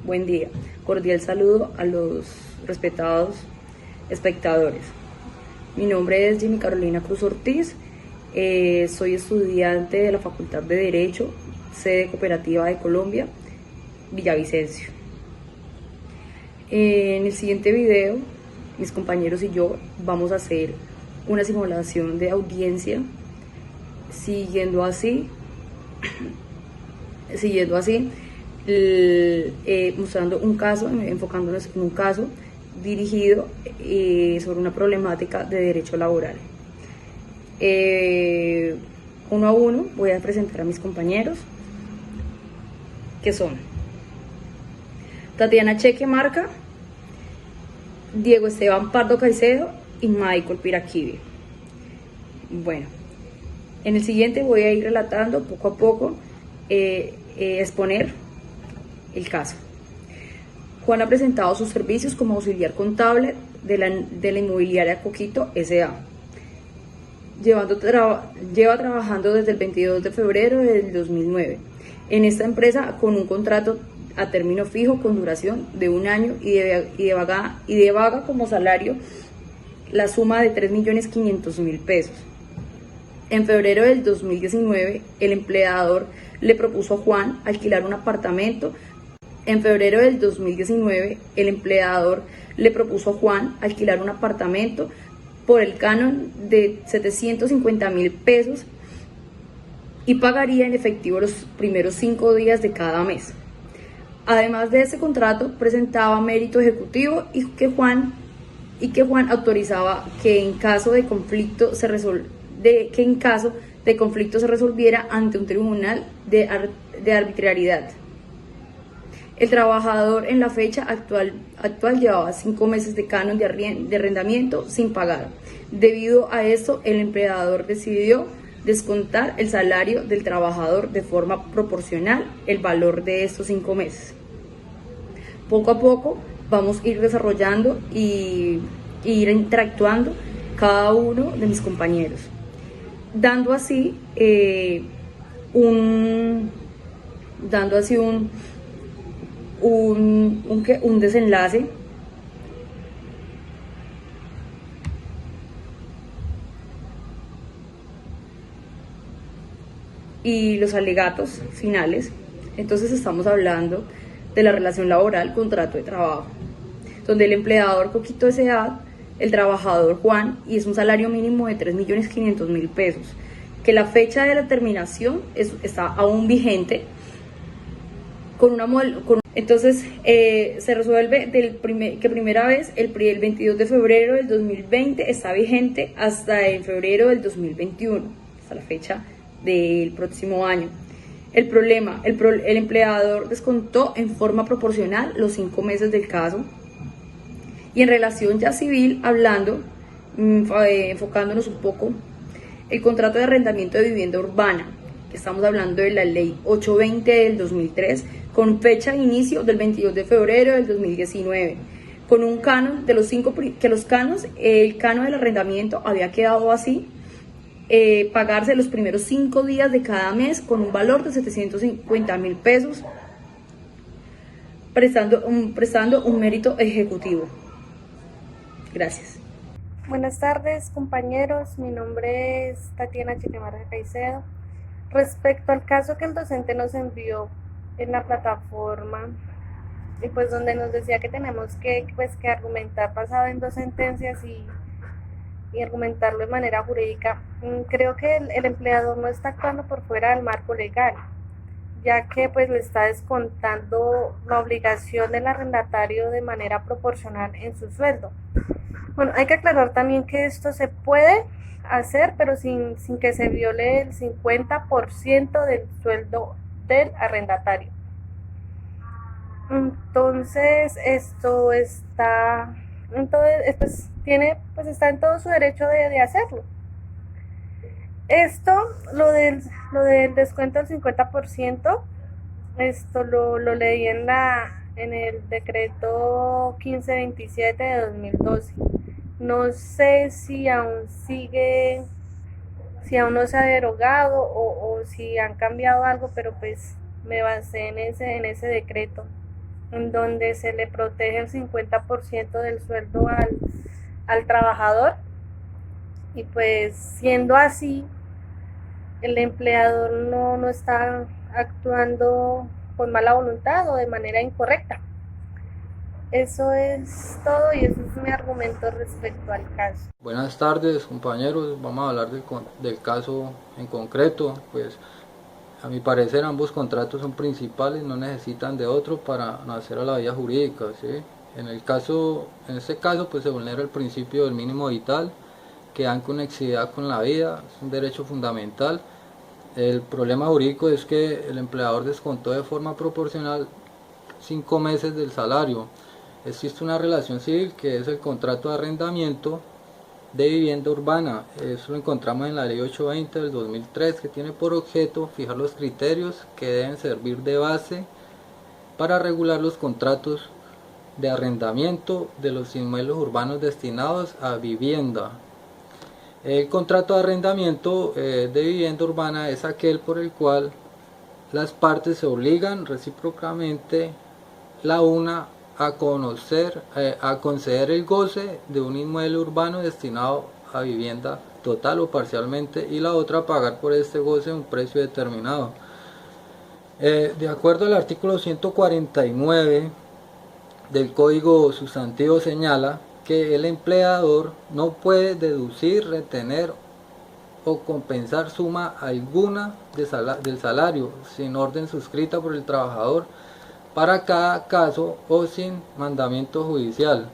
Buen día. Cordial saludo a los respetados espectadores. Mi nombre es Jimmy Carolina Cruz Ortiz. Soy estudiante de la Facultad de Derecho, sede Cooperativa de Colombia, Villavicencio. En el siguiente video, mis compañeros y yo vamos a hacer una simulación de audiencia siguiendo así mostrando un caso, enfocándonos en un caso dirigido sobre una problemática de derecho laboral. Uno a uno voy a presentar a mis compañeros, que son Tatiana Cheque Marca, Diego Esteban Pardo Caicedo y Michael Piraquivi. Bueno, en el siguiente voy a ir relatando poco a poco, exponer el caso. Juan ha presentado sus servicios como auxiliar contable de la inmobiliaria Coquito S.A. Lleva trabajando desde el 22 de febrero del 2009 en esta empresa con un contrato a término fijo con duración de 1 año y de vaga como salario la suma de 3.500.000 pesos. En febrero del 2019, el empleador le propuso a Juan alquilar un apartamento. En febrero del 2019, el empleador le propuso a Juan alquilar un apartamento por el canon de 750.000 pesos y pagaría en efectivo los primeros 5 días de cada mes. Además de ese contrato, presentaba mérito ejecutivo y que Juan autorizaba que en caso de conflicto se resolviera ante un tribunal de arbitrariedad. El trabajador en la fecha actual llevaba 5 meses de canon de arrendamiento sin pagar. Debido a esto, el empleador decidió descontar el salario del trabajador de forma proporcional el valor de estos 5 meses. Poco a poco vamos a ir desarrollando y ir interactuando cada uno de mis compañeros, dando así un desenlace y los alegatos finales. Entonces estamos hablando de la relación laboral, contrato de trabajo, donde el empleador Coquito S.A., el trabajador Juan, y es un salario mínimo de 3.500.000 pesos, que la fecha de la terminación está aún vigente. Entonces se resuelve que primera vez el 22 de febrero del 2020 está vigente hasta el febrero del 2021, hasta la fecha del próximo año. El problema, el empleador descontó en forma proporcional los 5 meses del caso. Y en relación ya civil, hablando, enfocándonos un poco, el contrato de arrendamiento de vivienda urbana, que estamos hablando de la ley 820 del 2003, con fecha de inicio del 22 de febrero del 2019, con un canon de los 5, el canon del arrendamiento había quedado así: pagarse los primeros 5 días de cada mes con un valor de 750.000 pesos, prestando un mérito ejecutivo. Gracias. Buenas tardes, compañeros. Mi nombre es Tatiana Cheque Marca Caicedo. Respecto al caso que el docente nos envió en la plataforma, y pues donde nos decía que tenemos que argumentar basado en 2 sentencias y argumentarlo de manera jurídica, creo que el empleador no está actuando por fuera del marco legal, ya que pues le está descontando la obligación del arrendatario de manera proporcional en su sueldo. Bueno, hay que aclarar también que esto se puede hacer, pero sin que se viole el 50% del sueldo del arrendatario. Entonces, está en todo su derecho de hacerlo. Lo del descuento del 50%, lo leí en el decreto 1527 de 2012. No sé si aún no se ha derogado o si han cambiado algo, pero pues me basé en ese decreto. en donde se le protege el 50% del sueldo al trabajador, y pues siendo así, el empleador no está actuando con mala voluntad o de manera incorrecta. Eso es todo y ese es mi argumento respecto al caso. Buenas tardes, compañeros. Vamos a hablar del caso en concreto. Pues a mi parecer ambos contratos son principales, no necesitan de otro para nacer a la vía jurídica, ¿sí? En este caso, pues se vulnera el principio del mínimo vital, que dan conexidad con la vida, es un derecho fundamental. El problema jurídico es que el empleador descontó de forma proporcional 5 meses del salario. Existe una relación civil que es el contrato de arrendamiento de vivienda urbana. Eso lo encontramos en la ley 820 del 2003, que tiene por objeto fijar los criterios que deben servir de base para regular los contratos de arrendamiento de los inmuebles urbanos destinados a vivienda. El contrato de arrendamiento de vivienda urbana es aquel por el cual las partes se obligan recíprocamente la una a conceder el goce de un inmueble urbano destinado a vivienda total o parcialmente, y la otra a pagar por este goce un precio determinado. De acuerdo al artículo 149 del Código Sustantivo, señala que el empleador no puede deducir, retener o compensar suma alguna del salario sin orden suscrita por el trabajador para cada caso o sin mandamiento judicial.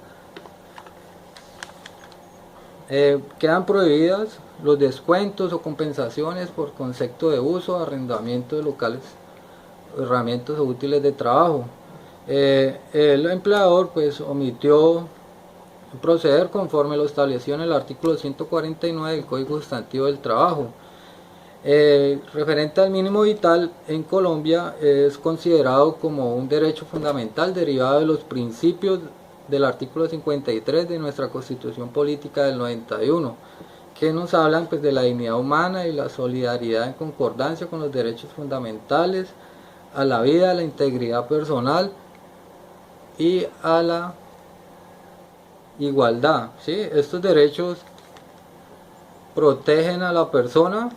Quedan prohibidas los descuentos o compensaciones por concepto de uso, arrendamiento de locales, herramientas o útiles de trabajo. El empleador pues omitió proceder conforme lo establecido en el artículo 149 del Código Sustantivo del Trabajo. Referente al mínimo vital, en Colombia es considerado como un derecho fundamental derivado de los principios del artículo 53 de nuestra Constitución Política del 91, que nos hablan pues de la dignidad humana y la solidaridad en concordancia con los derechos fundamentales a la vida, a la integridad personal y a la igualdad, ¿sí? Estos derechos protegen a la persona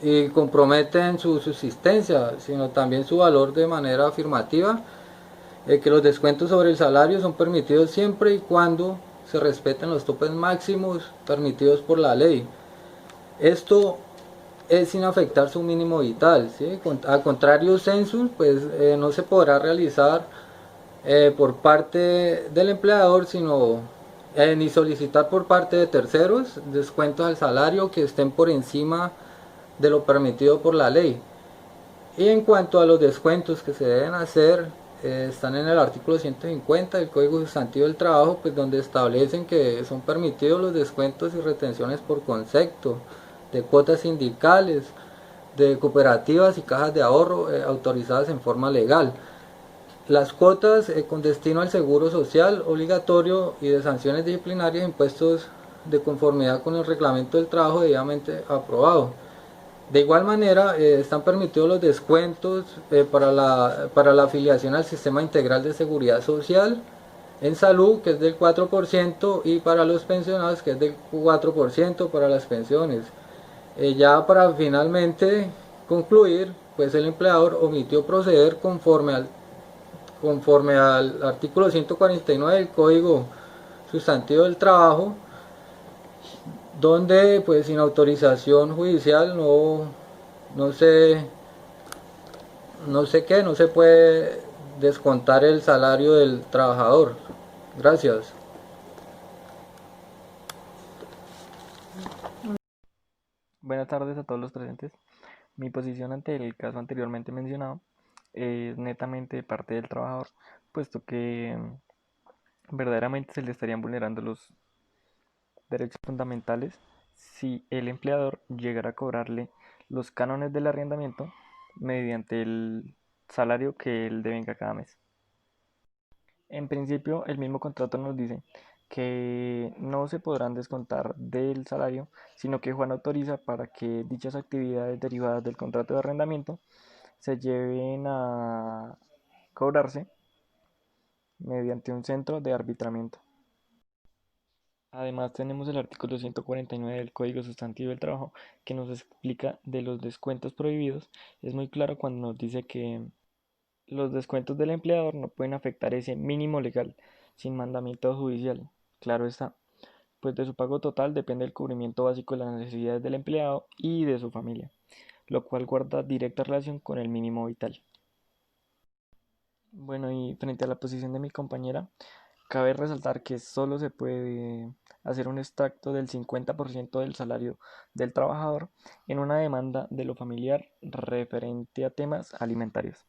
y comprometen su subsistencia, sino también su valor de manera afirmativa, que los descuentos sobre el salario son permitidos siempre y cuando se respeten los topes máximos permitidos por la ley. Esto es sin afectar su mínimo vital, ¿sí? Al contrario, census pues no se podrá realizar por parte del empleador, sino ni solicitar por parte de terceros descuentos al salario que estén por encima de lo permitido por la ley. Y en cuanto a los descuentos que se deben hacer, están en el artículo 150 del Código Sustantivo del Trabajo, pues donde establecen que son permitidos los descuentos y retenciones por concepto de cuotas sindicales, de cooperativas y cajas de ahorro autorizadas en forma legal. Las cuotas con destino al seguro social obligatorio y de sanciones disciplinarias impuestos de conformidad con el reglamento del trabajo debidamente aprobado. De igual manera, están permitidos los descuentos para la afiliación al Sistema Integral de Seguridad Social, en salud, que es del 4%, y para los pensionados, que es del 4% para las pensiones. Ya para finalmente concluir, pues el empleador omitió proceder conforme al artículo 149 del Código Sustantivo del Trabajo, donde pues sin autorización judicial no se puede descontar el salario del trabajador. Gracias. Buenas tardes a todos los presentes. Mi posición ante el caso anteriormente mencionado es netamente de parte del trabajador, puesto que verdaderamente se le estarían vulnerando los derechos fundamentales si el empleador llegara a cobrarle los cánones del arrendamiento mediante el salario que él devenga cada mes. En principio, el mismo contrato nos dice que no se podrán descontar del salario, sino que Juan autoriza para que dichas actividades derivadas del contrato de arrendamiento se lleven a cobrarse mediante un centro de arbitramiento. Además, tenemos el artículo 149 del Código Sustantivo del Trabajo que nos explica de los descuentos prohibidos. Es muy claro cuando nos dice que los descuentos del empleador no pueden afectar ese mínimo legal sin mandamiento judicial. Claro está, pues de su pago total depende el cubrimiento básico de las necesidades del empleado y de su familia, lo cual guarda directa relación con el mínimo vital. Bueno, y frente a la posición de mi compañera, cabe resaltar que solo se puede hacer un extracto del 50% del salario del trabajador en una demanda de lo familiar referente a temas alimentarios.